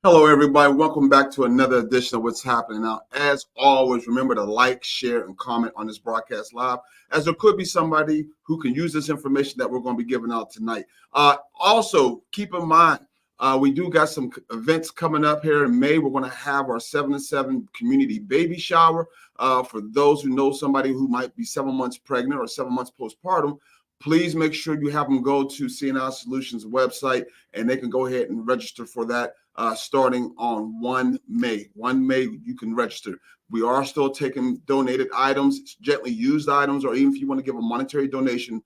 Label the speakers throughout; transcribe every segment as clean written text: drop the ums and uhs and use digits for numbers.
Speaker 1: Hello, everybody. Welcome back to another edition of What's Happening Now. As always, remember to like, share, and comment on this broadcast live, as there could be somebody who can use this information that we're going to be giving out tonight. Also, keep in mind, we do got some events coming up here in May. We're going to have our 7-7 community baby shower. For those who know somebody who might be 7 months pregnant or 7 months postpartum, please make sure you have them go to CNI Solutions website, and they can go ahead and register for that. Starting on 1 May. 1 May, you can register. We are still taking donated items, gently used items, or even if you want to give a monetary donation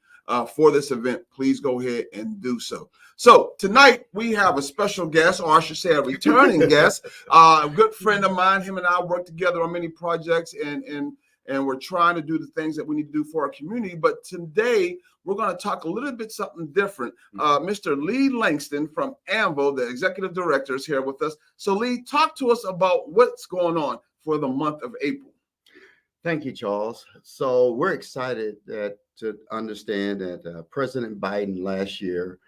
Speaker 1: for this event, please go ahead and do so. So tonight we have a special guest, or I should say a returning guest, a good friend of mine. Him and I work together on many projects, and we're trying to do the things that we need to do for our community. But today, we're going to talk a little bit something different. Mr. Lee Langston from AMVO, the executive director, is here with us. So, Lee, talk to us about what's going on for the month of April.
Speaker 2: Thank you, Charles. So we're excited to understand that President Biden last year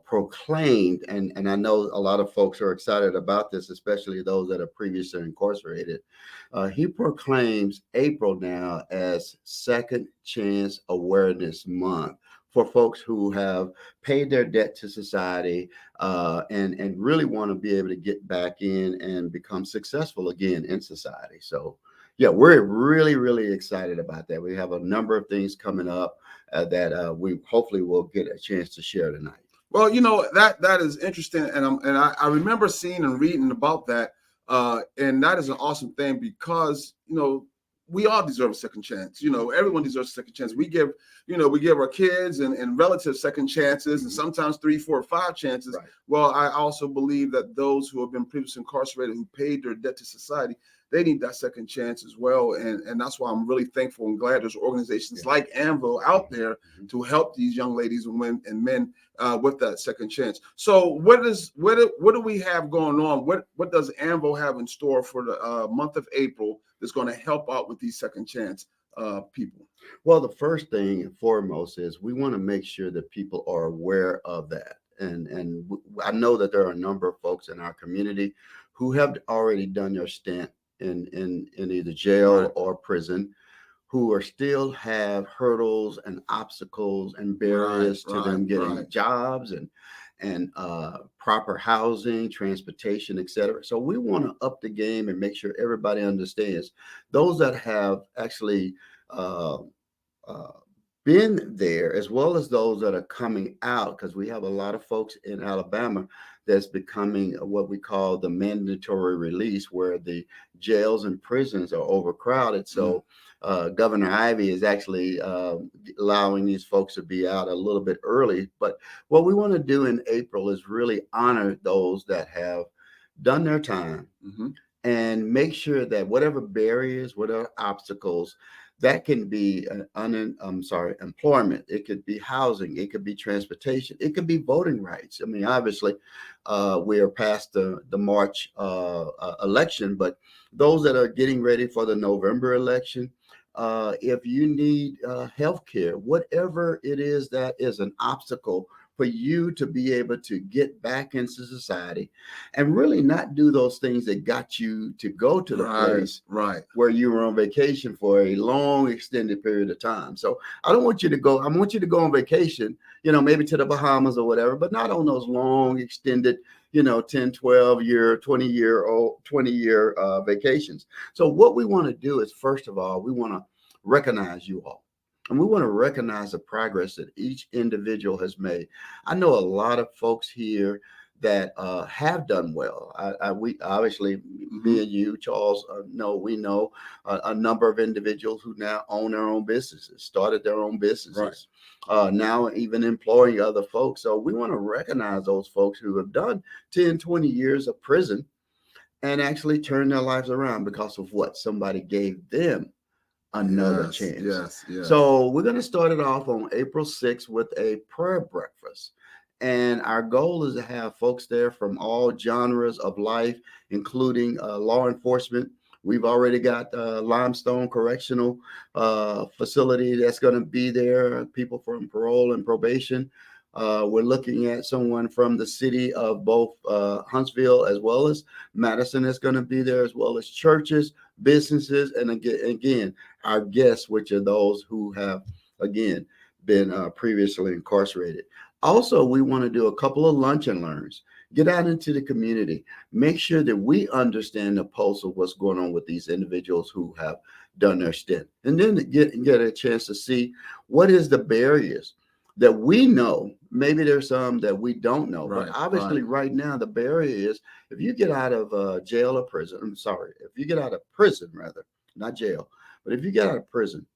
Speaker 2: proclaimed, and I know a lot of folks are excited about this, especially those that are previously incarcerated. He proclaims April now as Second Chance Awareness Month for folks who have paid their debt to society and really want to be able to get back in and become successful again in society. So yeah, we're really, really excited about that. We have a number of things coming up that we hopefully will get a chance to share tonight.
Speaker 1: Well, you know, that is interesting, and I remember seeing and reading about that, and that is an awesome thing because, you know, we all deserve a second chance. You know, everyone deserves a second chance. We give our kids and relatives second chances, and sometimes 3, 4, 5 chances.
Speaker 2: Right.
Speaker 1: Well, I also believe that those who have been previously incarcerated, who paid their debt to society, they need that second chance as well. And that's why I'm really thankful and glad there's organizations like AMVO out there to help these young ladies and women and men with that second chance. So what do we have going on? What does AMVO have in store for the month of April that's going to help out with these second chance people?
Speaker 2: Well, the first thing and foremost is we want to make sure that people are aware of that. And I know that there are a number of folks in our community who have already done their stint in either jail
Speaker 1: Right.
Speaker 2: or prison, who are still have hurdles and obstacles and barriers to them getting jobs and proper housing, transportation, etc. So we want to up the game and make sure everybody understands. Those that have actually been there, as well as those that are coming out, because we have a lot of folks in Alabama that's becoming what we call the mandatory release, where the jails and prisons are overcrowded. So Governor Ivey is actually allowing these folks to be out a little bit early. But what we want to do in April is really honor those that have done their time and make sure that whatever barriers, whatever obstacles, that can be employment. It could be housing. It could be transportation. It could be voting rights. I mean, obviously, we are past the March election, but those that are getting ready for the November election, if you need health care, whatever it is that is an obstacle for you to be able to get back into society and really not do those things that got you to go to the place where you were on vacation for a long extended period of time. So I want you to go on vacation, maybe to the Bahamas or whatever, but not on those long extended 10, 12 year, 20 year vacations. So what we want to do is, first of all, we want to recognize you all. And we want to recognize the progress that each individual has made. I know a lot of folks here that have done well. We obviously, me and you, Charles, we know a number of individuals who now own their own businesses, started their own businesses, now even employing other folks. So we want to recognize those folks who have done 10, 20 years of prison and actually turned their lives around because of what somebody gave them another chance.
Speaker 1: Yes.
Speaker 2: So we're going to start it off on April 6th with a prayer breakfast. And our goal is to have folks there from all genres of life, including law enforcement. We've already got Limestone Correctional Facility that's going to be there, people from parole and probation. We're looking at someone from the city of both Huntsville as well as Madison is going to be there, as well as churches, businesses, and again, our guests, which are those who have, again, been previously incarcerated. Also, we want to do a couple of lunch and learns. Get out into the community. Make sure that we understand the pulse of what's going on with these individuals who have done their stint, and then get a chance to see what is the barriers that we know. Maybe there's some that we don't know,
Speaker 1: Right,
Speaker 2: but obviously right now the barrier is if you get out of jail or prison, if you get out of prison, rather, not jail, but if you get out of prison,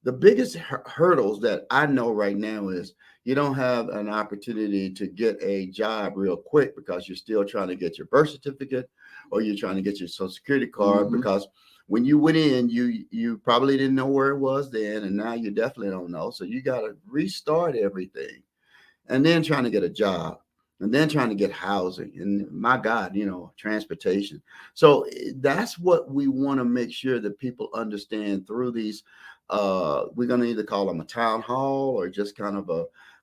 Speaker 2: the biggest hurdles that I know right now is you don't have an opportunity to get a job real quick because you're still trying to get your birth certificate or you're trying to get your social security card, because when you went in, you probably didn't know where it was then, and now you definitely don't know. So you got to restart everything, and then trying to get a job, and then trying to get housing, and my God, transportation. So that's what we want to make sure that people understand through these. We're going to either call them a town hall or just kind of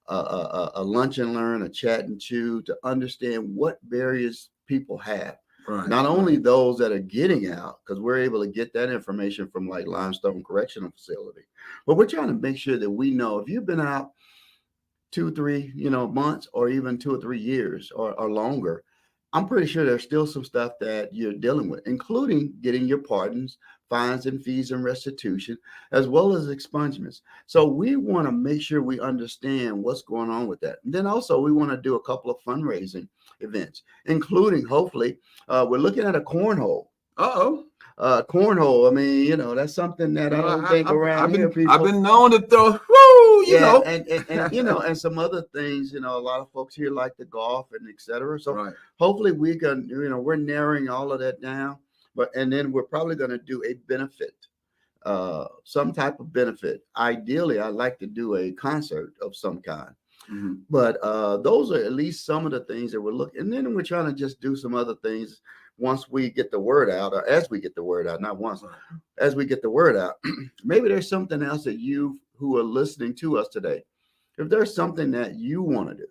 Speaker 2: a lunch and learn, a chat and chew, to understand what barriers people have.
Speaker 1: Right.
Speaker 2: Not only those that are getting out, because we're able to get that information from like Limestone Correctional Facility, but we're trying to make sure that we know if you've been out 2, 3, months, or even 2 or 3 years or longer, I'm pretty sure there's still some stuff that you're dealing with, including getting your pardons, fines and fees and restitution, as well as expungements. So we want to make sure we understand what's going on with that. And then also we want to do a couple of fundraising events, including hopefully we're looking at a cornhole. Cornhole. I mean, that's something that I don't think around here people.
Speaker 1: I've been known to throw, woo,
Speaker 2: and some other things. A lot of folks here like the golf and etc. So
Speaker 1: right.
Speaker 2: Hopefully we can, we're narrowing all of that down. And then we're probably going to do a benefit, some type of benefit. Ideally, I'd like to do a concert of some kind. But those are at least some of the things that we're looking. And then we're trying to just do some other things once we get the word out, or as we get the word out, not once, as we get the word out. Maybe there's something else that you who are listening to us today, if there's something that you want to do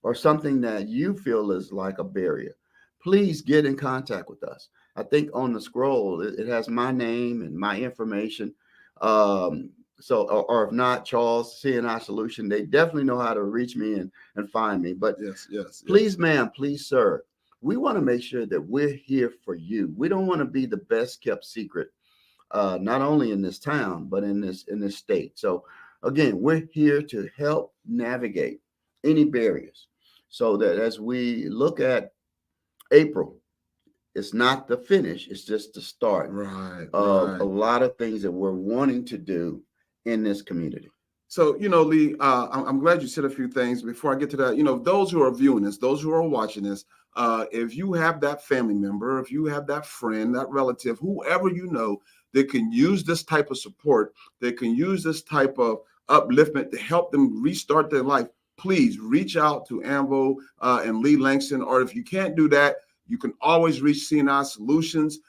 Speaker 2: or something that you feel is like a barrier, please get in contact with us. I think on the scroll, it has my name and my information. Or if not, Charles, CNI Solution, they definitely know how to reach me and find me. But yes. Please, ma'am, please, sir, we want to make sure that we're here for you. We don't want to be the best kept secret, not only in this town, but in this state. So again, we're here to help navigate any barriers so that as we look at April, it's not the finish, it's just the start of a lot of things that we're wanting to do in this community.
Speaker 1: So, Lee, I'm glad you said a few things. Before I get to that, those who are viewing this, those who are watching this, if you have that family member, if you have that friend, that relative, whoever that can use this type of support, that can use this type of upliftment to help them restart their life, please reach out to AMVO and Lee Langston. Or if you can't do that, you can always reach CNI Solutions.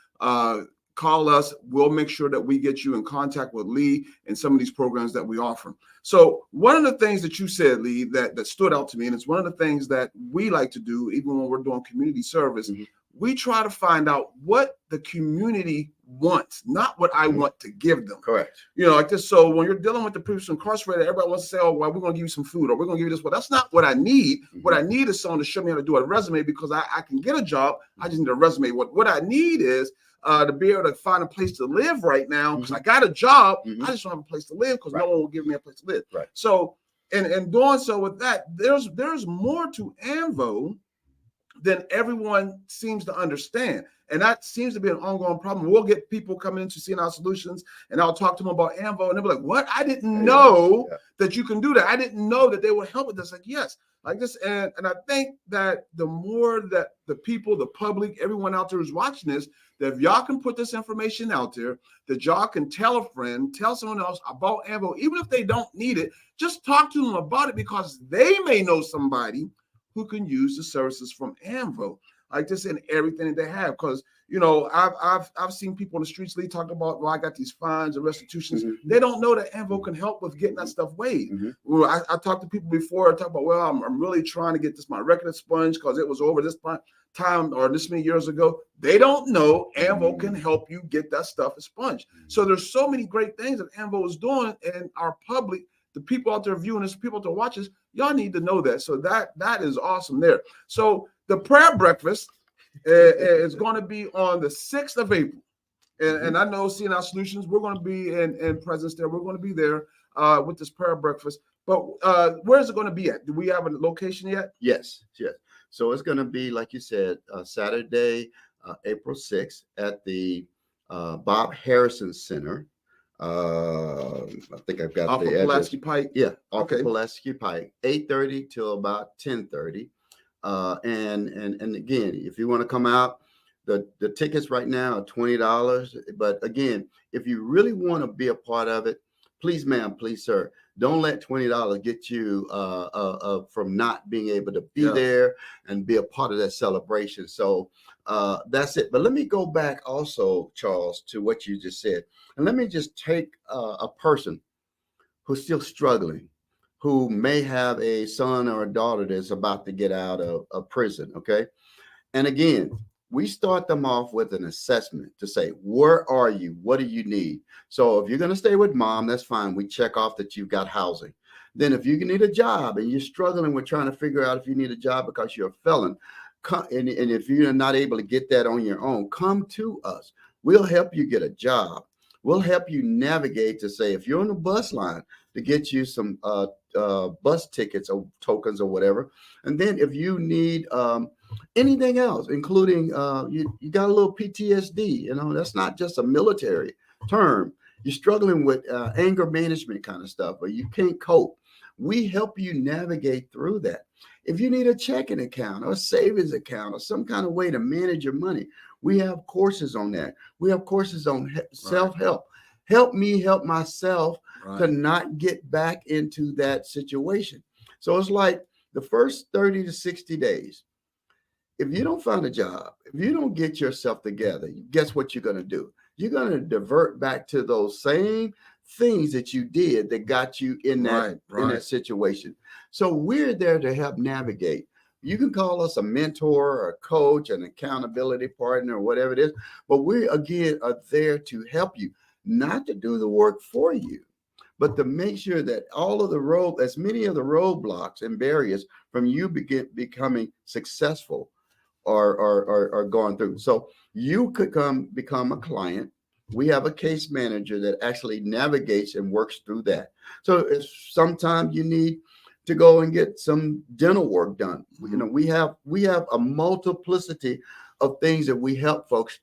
Speaker 1: Call us. We'll make sure that we get you in contact with Lee and some of these programs that we offer. So one of the things that you said, Lee, that stood out to me, and it's one of the things that we like to do, even when we're doing community service, we try to find out what the community wants, not what I want to give them.
Speaker 2: Correct.
Speaker 1: Like this. So when you're dealing with the people incarcerated, everybody wants to say, oh, well, we're going to give you some food, or we're going to give you this. Well, that's not what I need. What I need is someone to show me how to do a resume, because I can get a job. I just need a resume. What I need is to be able to find a place to live right now, because I got a job. I just don't have a place to live because no one will give me a place to live.
Speaker 2: Right.
Speaker 1: So, and doing so with that, there's more to AMVO than everyone seems to understand. And that seems to be an ongoing problem. We'll get people coming into CNI Solutions, and I'll talk to them about AMVO, and they'll be like, what? I didn't know that you can do that. I didn't know that they would help with this. Like, yes, like this. And I think that the more that the people, the public, everyone out there who's watching this, that if y'all can put this information out there, that y'all can tell a friend, tell someone else about AMVO, even if they don't need it, just talk to them about it, because they may know somebody who can use the services from AMVO, like this, and everything that they have. Because, You know, I've seen people in the streets, Lee, talking about, well, I got these fines and restitutions.
Speaker 2: Mhm.
Speaker 1: They don't know that Anvil can help with getting that stuff weighed.
Speaker 2: Mhm.
Speaker 1: Well, I talked to people before. I talk about, well, I'm really trying to get my record expunged because it was over this time or this many years ago. They don't know Anvil can help you get that stuff expunged. So there's so many great things that Anvil is doing, and our public, the people out there viewing this, people out there watching this, y'all need to know that. So that is awesome there. So the prayer breakfast is going to be on the 6th of April. And I know CNI Solutions, we're going to be in presence there. We're going to be there with this prayer breakfast. But where is it going to be at? Do we have a location yet?
Speaker 2: Yes. So it's going to be, like you said, Saturday, April 6th at the Bob Harrison Center. I think I've got
Speaker 1: Off
Speaker 2: the
Speaker 1: of
Speaker 2: address.
Speaker 1: Pulaski Pike.
Speaker 2: Yeah, off
Speaker 1: Okay.
Speaker 2: of Pulaski Pike, 8:30 till about 10:30. And again, if you want to come out, the tickets right now are $20. But again, if you really want to be a part of it, please, ma'am, please, sir, don't let $20 get you from not being able to be there and be a part of that celebration. So that's it. But let me go back also, Charles, to what you just said. And let me just take a person who's still struggling, who may have a son or a daughter that's about to get out of prison, okay? And again, we start them off with an assessment to say, where are you? What do you need? So if you're going to stay with mom, that's fine. We check off that you've got housing. Then if you need a job and you're struggling with trying to figure out if you need a job because you're a felon, and if you're not able to get that on your own, come to us. We'll help you get a job. We'll help you navigate to say, if you're on the bus line, to get you some bus tickets or tokens or whatever. And then if you need anything else, including you got a little PTSD, that's not just a military term. You're struggling with anger management kind of stuff, or you can't cope. We help you navigate through that. If you need a checking account or a savings account or some kind of way to manage your money, we have courses on that. We have courses on self-help. Help me help myself to not get back into that situation. So it's like the first 30 to 60 days. If you don't find a job, if you don't get yourself together, guess what you're going to do? You're going to divert back to those same things that you did that got you in that in that situation. So we're there to help navigate. You can call us a mentor or a coach, an accountability partner, or whatever it is. But we, again, are there to help you, not to do the work for you, but to make sure that as many of the roadblocks and barriers from you becoming successful are going through. So you could become a client. We have a case manager that actually navigates and works through that. So if sometimes you need to go and get some dental work done, we have a multiplicity of things that we help folks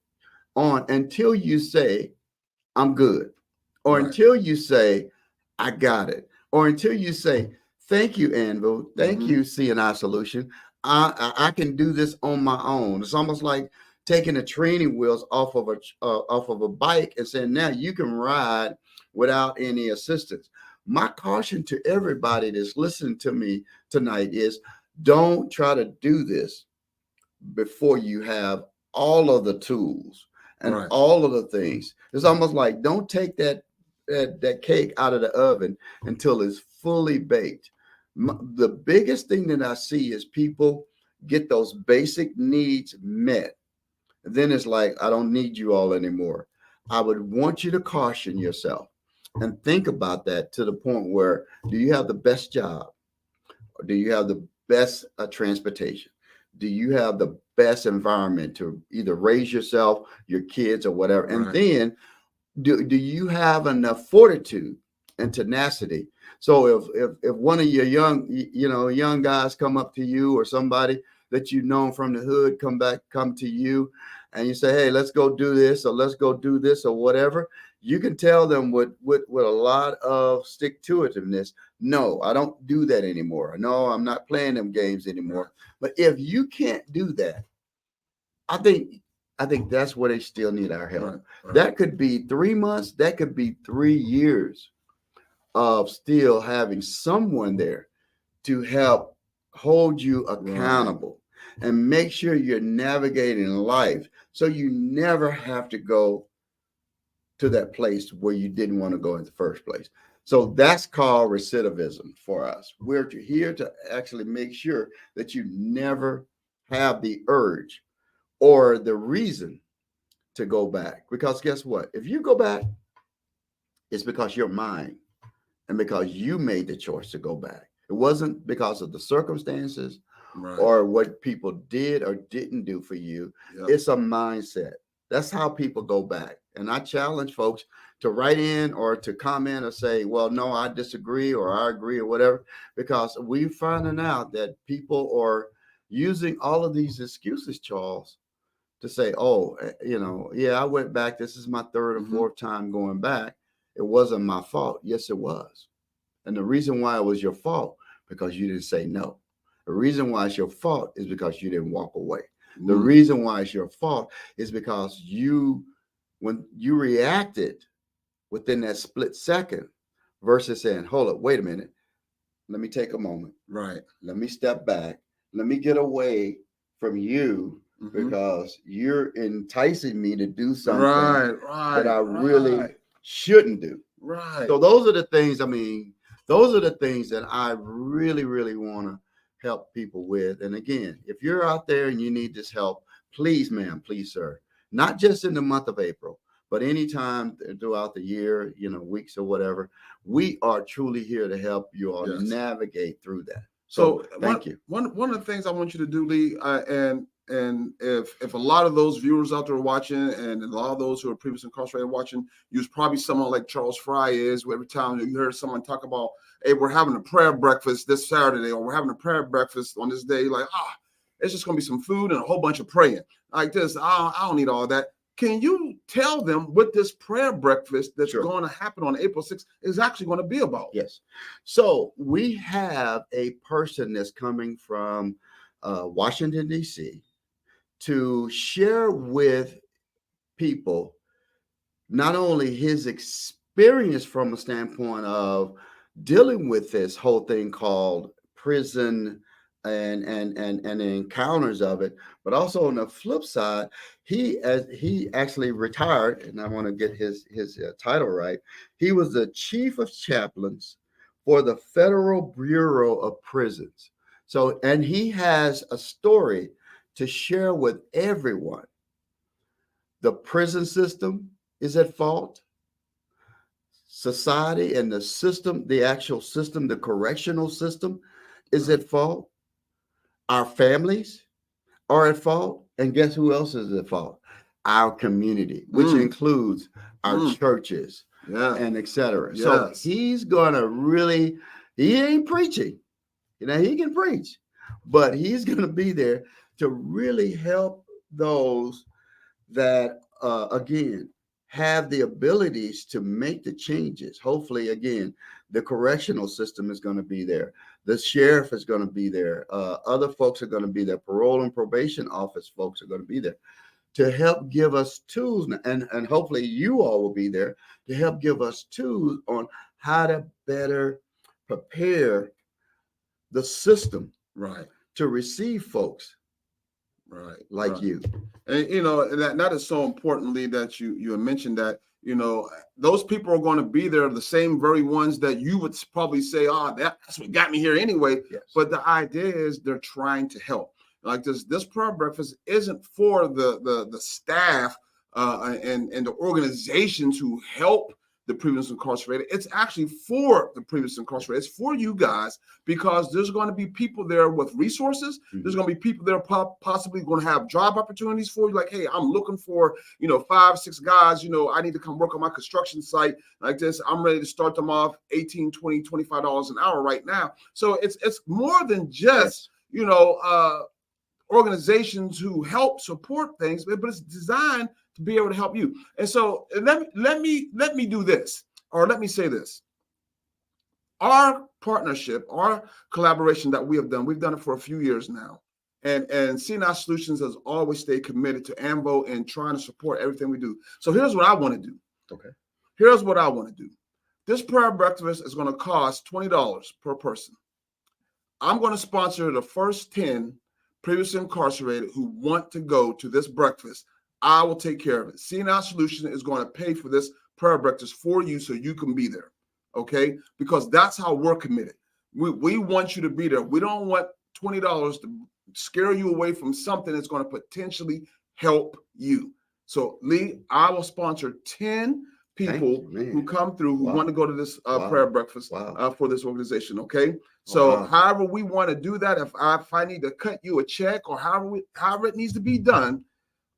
Speaker 2: on until you say, I'm good, or until you say, I got it, or until you say, thank you, Anvil, thank you, CNI Solution. I can do this on my own. It's almost like taking the training wheels off of a bike and saying, now you can ride without any assistance. My caution to everybody that's listening to me tonight is, don't try to do this before you have all of the tools and all of the things. It's almost like, don't take that cake out of the oven until it's fully baked. The biggest thing that I see is people get those basic needs met. And then it's like, I don't need you all anymore. I would want you to caution yourself and think about that to the point where, do you have the best job? Or do you have the best transportation? Do you have the best environment to either raise yourself, your kids, or whatever? And then do you have enough fortitude and tenacity? So if one of your young guys come up to you, or somebody that you've known from the hood come to you, and you say, hey, let's go do this, or let's go do this, or whatever, you can tell them with a lot of stick-to-itiveness, no, I don't do that anymore. No, I'm not playing them games anymore. But if you can't do that, I think that's where they still need our help. That could be 3 months. That could be 3 years of still having someone there to help hold you accountable. and make sure you're navigating life so you never have to go to that place where you didn't want to go in the first place. So that's called recidivism for us. We're here to actually make sure that you never have the urge or the reason to go back. Because guess what? If you go back, it's because you're mine and because you made the choice to go back. It wasn't because of the circumstances or what people did or didn't do for you. Yep. It's a mindset. That's how people go back. And I challenge folks to write in or to comment or say, well, no, I disagree or I agree or whatever, because we're finding out that people are using all of these excuses, Charles, to say, oh, I went back. This is my third or fourth time going back. It wasn't my fault. Yes, it was. And the reason why it was your fault, because you didn't say no. The reason why it's your fault is because you didn't walk away. The reason why it's your fault is because when you reacted within that split second versus saying, hold up, wait a minute. Let me take a moment.
Speaker 1: Right.
Speaker 2: Let me step back. Let me get away from you because you're enticing me to do something that I really shouldn't do.
Speaker 1: Right.
Speaker 2: So those are the things, those are the things that I really, really want to help people with. And again, if you're out there and you need this help, please, ma'am, please, sir, not just in the month of April, but anytime throughout the year, weeks or whatever, we are truly here to help you all navigate through that. So thank you.
Speaker 1: One of the things I want you to do, Lee, and if a lot of those viewers out there are watching, and a lot of those who are previously incarcerated watching, use probably someone like Charles Fry is, where every time you heard someone talk about, hey, we're having a prayer breakfast this Saturday, or we're having a prayer breakfast on this day, like, it's just going to be some food and a whole bunch of praying like this. I don't need all that. Can you tell them what this prayer breakfast that's going to happen on April 6th is actually going to be about?
Speaker 2: Yes. So we have a person that's coming from Washington, D.C. to share with people not only his experience from a standpoint of dealing with this whole thing called prison and the encounters of it, but also on the flip side, he actually retired, and I want to get his title right. He was the chief of chaplains for the Federal Bureau of Prisons. So, and he has a story to share with everyone. The prison system is at fault. Society and the system, the actual system, the correctional system is at fault. Our families are at fault. And guess who else is at fault? Our community, which includes our churches and et cetera.
Speaker 1: Yes.
Speaker 2: So he's going to really, he ain't preaching. He can preach, but he's going to be there to really help those that, again, have the abilities to make the changes. Hopefully, again, the correctional system is going to be there. The sheriff is going to be there. Other folks are going to be there. Parole and probation office folks are going to be there to help give us tools. And hopefully you all will be there to help give us tools on how to better prepare the system to receive folks like you.
Speaker 1: And that is so importantly that you mentioned that those people are going to be there, the same very ones that you would probably say, that's what got me here anyway.
Speaker 2: Yes.
Speaker 1: But the idea is they're trying to help. Like this prayer breakfast isn't for the staff and the organizations who help the previously incarcerated. It's actually for the previously incarcerated. It's for you guys, because there's going to be people there with resources. There's going to be people there possibly going to have job opportunities for you. Like, hey, I'm looking for, 5, 6 guys, I need to come work on my construction site like this. I'm ready to start them off $18, $20, $25 an hour right now. So it's more than just, organizations who help support things, but it's designed to be able to help you. And so let me do this, or let me say this. Our partnership, our collaboration that we have done, we've done it for a few years now. And CNI Solutions has always stayed committed to AMBO and trying to support everything we do. So here's what I want to do.
Speaker 2: Okay.
Speaker 1: Here's what I want to do. This prayer breakfast is going to cost $20 per person. I'm going to sponsor the first 10 previously incarcerated who want to go to this breakfast, I will take care of it. CNI Solutions is going to pay for this prayer breakfast for you so you can be there, okay? Because that's how we're committed. We want you to be there. We don't want $20 to scare you away from something that's going to potentially help you. So, Lee, I will sponsor 10 people who come through who want to go to this prayer breakfast for this organization, okay? So however we want to do that, if I need to cut you a check or however it needs to be done,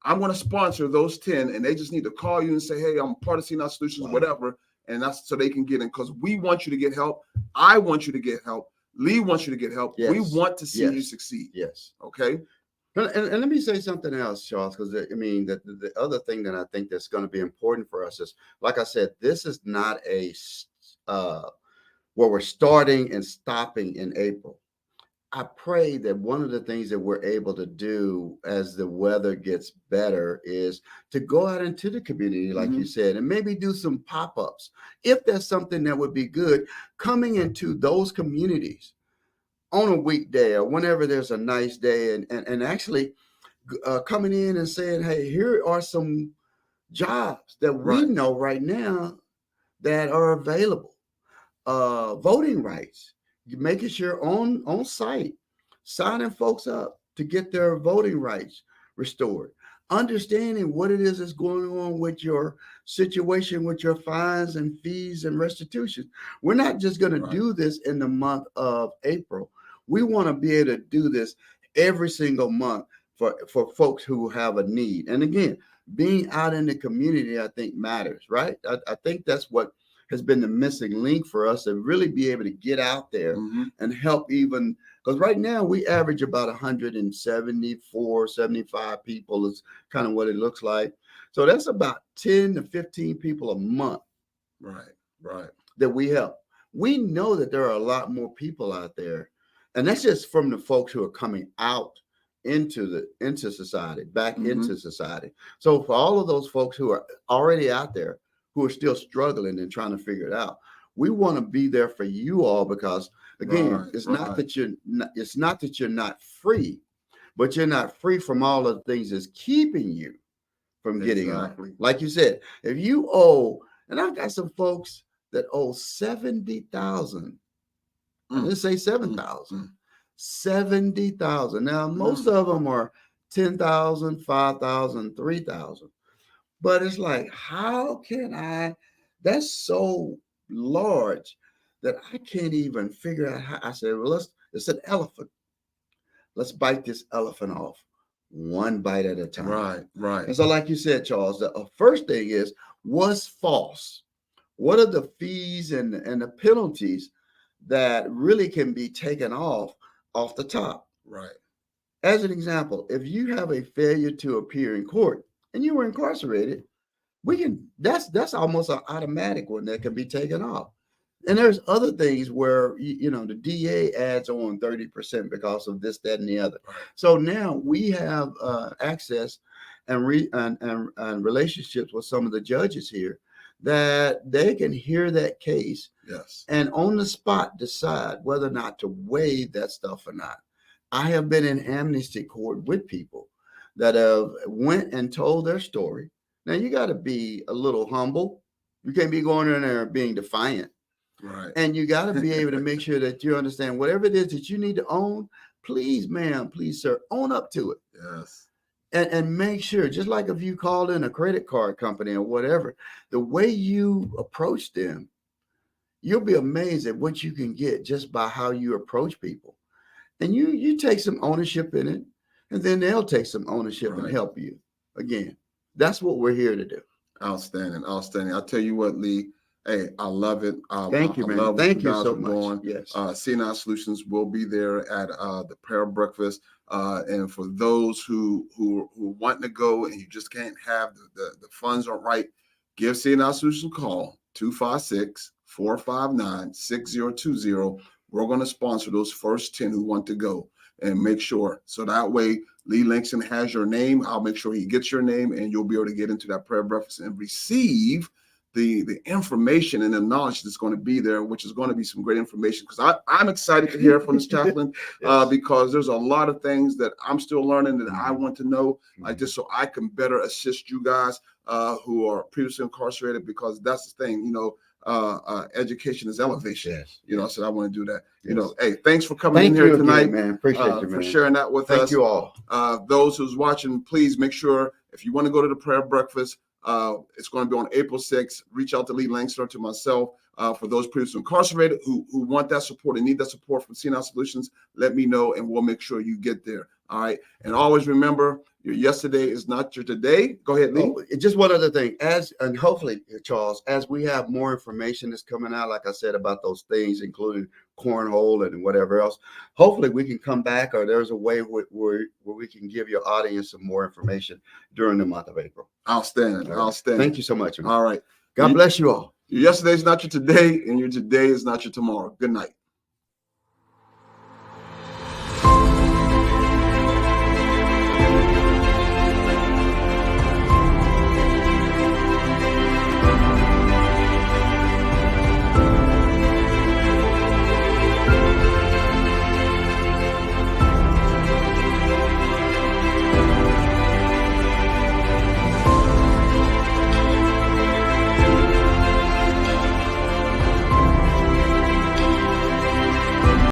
Speaker 1: I'm going to sponsor those 10, and they just need to call you and say, hey, I'm part of CNI Solutions, whatever, and that's so they can get in, because we want you to get help. I want you to get help. Lee wants you to get help. We want to see you succeed.
Speaker 2: Yes.
Speaker 1: Okay?
Speaker 2: And let me say something else, Charles, because I mean, the other thing that I think that's going to be important for us is, like I said, this is not a where we're starting and stopping in April. I pray that one of the things that we're able to do as the weather gets better is to go out into the community, like you said, and maybe do some pop-ups. If there's something that would be good, coming into those communities on a weekday or whenever there's a nice day, and actually coming in and saying, hey, here are some jobs that we know right now that are available. Voting rights, making sure on site, signing folks up to get their voting rights restored, understanding what it is that's going on with your situation, with your fines and fees and restitution. We're not just going to do this in the month of April. We want to be able to do this every single month for folks who have a need. And again, being out in the community, I think matters, right? I think that's what has been the missing link for us, to really be able to get out there and help, even because right now we average about 174, 75 people is kind of what it looks like. So that's about 10 to 15 people a month.
Speaker 1: Right.
Speaker 2: That we help. We know that there are a lot more people out there. And that's just from the folks who are coming out into society, back into society. So for all of those folks who are already out there, who are still struggling and trying to figure it out, we want to be there for you all, because again, it's not that you're not free, but you're not free from all of the things that's keeping you from getting out. Like you said, if you owe, and I've got some folks that owe $70,000. Let's say $7,000. $70,000. Now, most of them are $10,000, $5,000, $3,000. But it's like, how can I? That's so large that I can't even figure out how. I said, well, it's an elephant. Let's bite this elephant off one bite at a time.
Speaker 1: Right.
Speaker 2: And so, like you said, Charles, the first thing is, what's false? What are the fees and the penalties that really can be taken off the top?
Speaker 1: Right.
Speaker 2: As an example, if you have a failure to appear in court and you were incarcerated, that's almost an automatic one that can be taken off. And there's other things where the DA adds on 30% because of this, that, and the other. So now we have access and relationships with some of the judges here, that they can hear that case, and on the spot decide whether or not to waive that stuff or not. I have been in amnesty court with people that have went and told their story. Now, you got to be a little humble. You can't be going in there being defiant.
Speaker 1: Right.
Speaker 2: And you got to be able to make sure that you understand whatever it is that you need to own. Please, ma'am, please, sir, own up to it.
Speaker 1: Yes.
Speaker 2: And make sure, just like if you called in a credit card company or whatever, the way you approach them, you'll be amazed at what you can get just by how you approach people. And you take some ownership in it, and then they'll take some ownership and help you. Again, that's what we're here to do.
Speaker 1: Outstanding. I'll tell you what, Lee. Hey, I love it.
Speaker 2: Thank you, man. Thank you so much.
Speaker 1: Yes. CNI Solutions will be there at the prayer breakfast. And for those who want to go and you just can't have the funds aren't right, give CNI Solutions a call, 256-459-6020. We're going to sponsor those first 10 who want to go, and make sure. So that way, Lee Langston has your name. I'll make sure he gets your name, and you'll be able to get into that prayer breakfast and receive the information and the knowledge that's going to be there, which is going to be some great information. Because I'm excited to hear from this chaplain because there's a lot of things that I'm still learning that I want to know, like just so I can better assist you guys who are previously incarcerated. Because that's the thing, education is elevation. I said I want to do that. Hey, thanks for coming in here tonight,
Speaker 2: again, man. Appreciate you, man.
Speaker 1: for sharing that with us.
Speaker 2: Thank you all.
Speaker 1: Those who's watching, please make sure if you want to go to the prayer breakfast, it's going to be on April 6th. Reach out to Lee Langston, to myself. For those previously incarcerated who want that support and need that support from CNI Solutions, let me know and we'll make sure you get there. All right. And always remember, your yesterday is not your today. Go ahead, Lee.
Speaker 2: Just one other thing, and hopefully, Charles, as we have more information that's coming out, like I said, about those things, including cornhole and whatever else, hopefully we can come back, or there's a way where we can give your audience some more information during the month of April.
Speaker 1: Outstanding. Outstanding.
Speaker 2: Thank you so much, man.
Speaker 1: All right.
Speaker 2: God bless you all.
Speaker 1: Your yesterday is not your today, and your today is not your tomorrow. Good night.